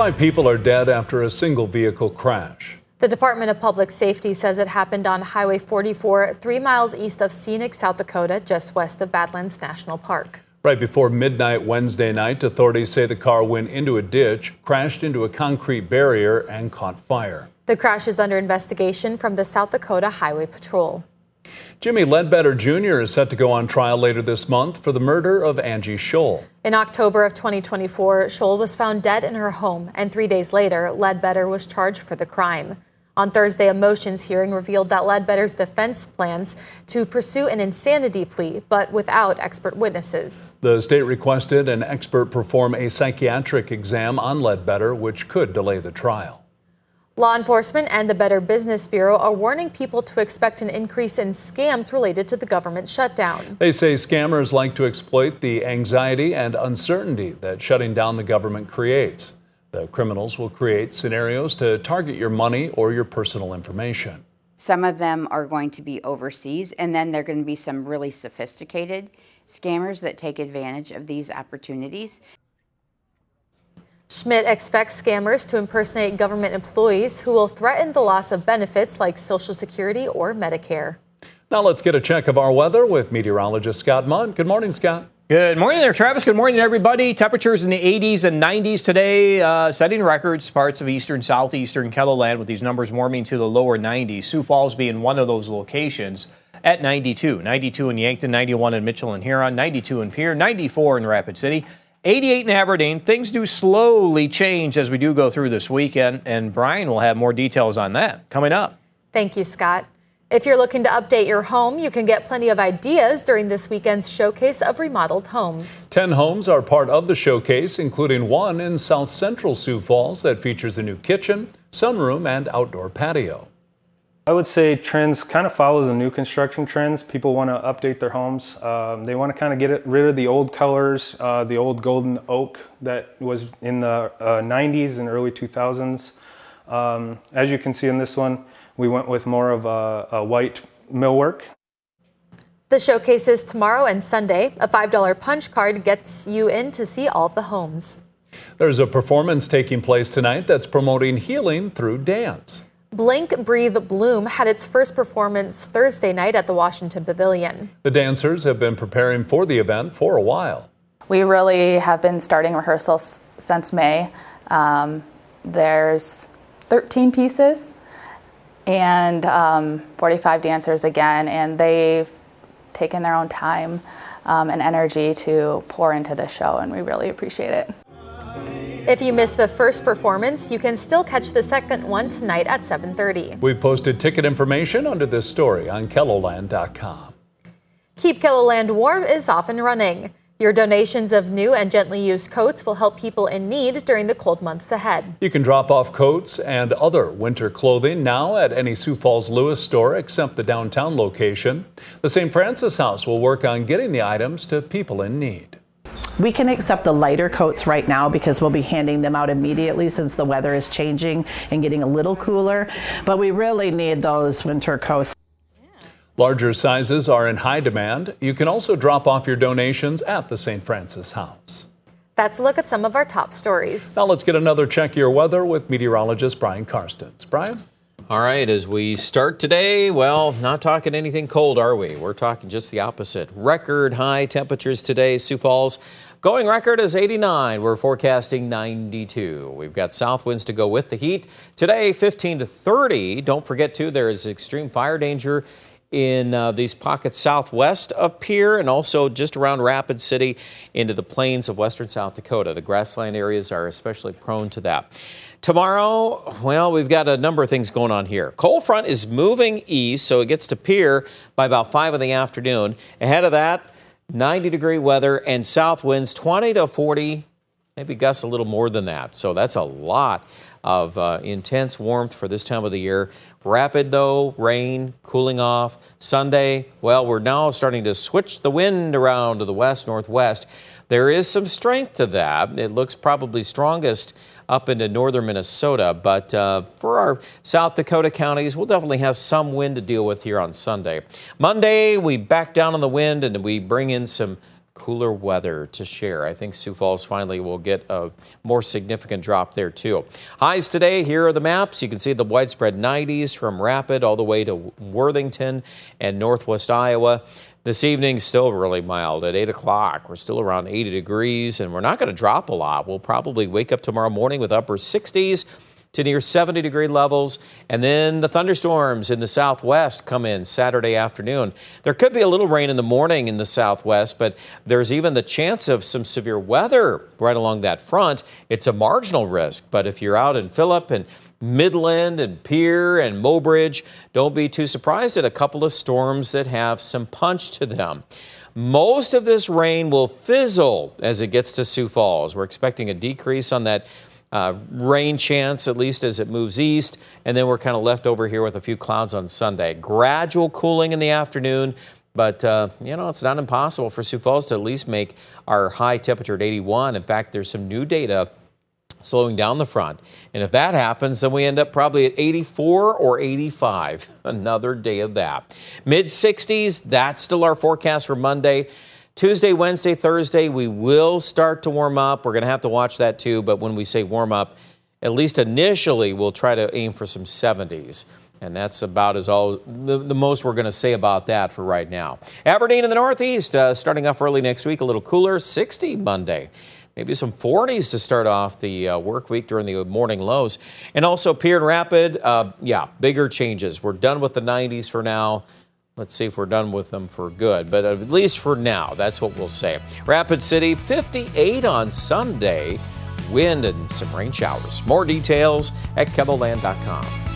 5 people are dead after a single vehicle crash. The Department of Public Safety says it happened on Highway 44, 3 miles east of scenic South Dakota, just west of Badlands National Park. Right before midnight Wednesday night, authorities say the car went into a ditch, crashed into a concrete barrier, and caught fire. The crash is under investigation from the South Dakota Highway Patrol. Jimmy Ledbetter Jr. is set to go on trial later this month for the murder of Angie Scholl. In October of 2024, Scholl was found dead in her home, and 3 days later, Ledbetter was charged for the crime. On Thursday, a motions hearing revealed that Ledbetter's defense plans to pursue an insanity plea, but without expert witnesses. The state requested an expert perform a psychiatric exam on Ledbetter, which could delay the trial. Law enforcement and the Better Business Bureau are warning people to expect an increase in scams related to the government shutdown. They say scammers like to exploit the anxiety and uncertainty that shutting down the government creates. The criminals will create scenarios to target your money or your personal information. Some of them are going to be overseas, and then there are going to be some really sophisticated scammers that take advantage of these opportunities. Schmidt expects scammers to impersonate government employees who will threaten the loss of benefits like Social Security or Medicare. Now let's get a check of our weather with meteorologist Scott Mudd. Good morning, Scott. Good morning there, Travis. Good morning, everybody. Temperatures in the 80s and 90s today, setting records. Parts of eastern, southeastern KELOLAND with these numbers warming to the lower 90s. Sioux Falls being one of those locations at 92. 92 in Yankton, 91 in Mitchell and Huron, 92 in Pierre, 94 in Rapid City. 88 in Aberdeen. Things do slowly change as we do go through this weekend, and Brian will have more details on that coming up. Thank you, Scott. If you're looking to update your home, you can get plenty of ideas during this weekend's showcase of remodeled homes. 10 homes are part of the showcase, including one in South Central Sioux Falls that features a new kitchen, sunroom, and outdoor patio. I would say trends kind of follow the new construction trends. People want to update their homes. They want to kind of get rid of the old colors, the old golden oak that was in the 90s and early 2000s. As you can see in this one, we went with more of a white millwork. The showcase is tomorrow and Sunday. A $5 punch card gets you in to see all of the homes. There's a performance taking place tonight that's promoting healing through dance. Blink, Breathe, Bloom had its first performance Thursday night at the Washington Pavilion. The dancers have been preparing for the event for a while. We really have been starting rehearsals since May. There's 13 pieces and 45 dancers again, and they've taken their own time and energy to pour into the show, and we really appreciate it. If you missed the first performance, you can still catch the second one tonight at 7:30. We've posted ticket information under this story on KELOLAND.com. Keep KELOLAND Warm is off and running. Your donations of new and gently used coats will help people in need during the cold months ahead. You can drop off coats and other winter clothing now at any Sioux Falls Lewis store except the downtown location. The St. Francis House will work on getting the items to people in need. We can accept the lighter coats right now because we'll be handing them out immediately since the weather is changing and getting a little cooler, but we really need those winter coats. Larger sizes are in high demand. You can also drop off your donations at the St. Francis House. That's a look at some of our top stories. Now let's get another check of your weather with meteorologist Brian Karstens. Brian? All right, as we start today, well, not talking anything cold, are we? We're talking just the opposite. Record high temperatures today. Sioux Falls going record is 89. We're forecasting 92. We've got south winds to go with the heat. Today, 15 to 30. Don't forget, too, there is extreme fire danger in these pockets southwest of Pierre and also just around Rapid City into the plains of western South Dakota. The grassland areas are especially prone to that. Tomorrow, well, we've got a number of things going on here. Cold front is moving east, so it gets to Pierre by about 5 in the afternoon. Ahead of that, 90-degree weather and south winds 20 to 40, maybe gusts a little more than that. So that's a lot of intense warmth for this time of the year. Rapid, though, rain, cooling off. Sunday, well, we're now starting to switch the wind around to the west-northwest. There is some strength to that. It looks probably strongest up into northern Minnesota, but for our South Dakota counties, we'll definitely have some wind to deal with here on Sunday. Monday, we back down on the wind and we bring in some cooler weather to share. I think Sioux Falls finally will get a more significant drop there too. Highs today, here are the maps. You can see the widespread 90s from Rapid all the way to Worthington and northwest Iowa. This evening, still really mild at 8 o'clock. We're still around 80 degrees, and we're not going to drop a lot. We'll probably wake up tomorrow morning with upper 60s to near 70-degree levels, and then the thunderstorms in the southwest come in Saturday afternoon. There could be a little rain in the morning in the southwest, but there's even the chance of some severe weather right along that front. It's a marginal risk, but if you're out in Phillip and Midland and Pierre and Mobridge, don't be too surprised at a couple of storms that have some punch to them. Most of this rain will fizzle as it gets to Sioux Falls. We're expecting a decrease on that rain chance, at least as it moves east, and then we're kind of left over here with a few clouds on Sunday. Gradual cooling in the afternoon, but it's not impossible for Sioux Falls to at least make our high temperature at 81. In fact, there's some new data slowing down the front. And if that happens, then we end up probably at 84 or 85. Another day of that. Mid-60s, that's still our forecast for Monday. Tuesday, Wednesday, Thursday, we will start to warm up. We're going to have to watch that too. But when we say warm up, at least initially, we'll try to aim for some 70s. And that's about the most we're going to say about that for right now. Aberdeen in the Northeast, starting off early next week, a little cooler, 60 Monday. Maybe some 40s to start off the work week during the morning lows. And also Pierre and Rapid, bigger changes. We're done with the 90s for now. Let's see if we're done with them for good. But at least for now, that's what we'll say. Rapid City, 58 on Sunday. Wind and some rain showers. More details at KELOLAND.com.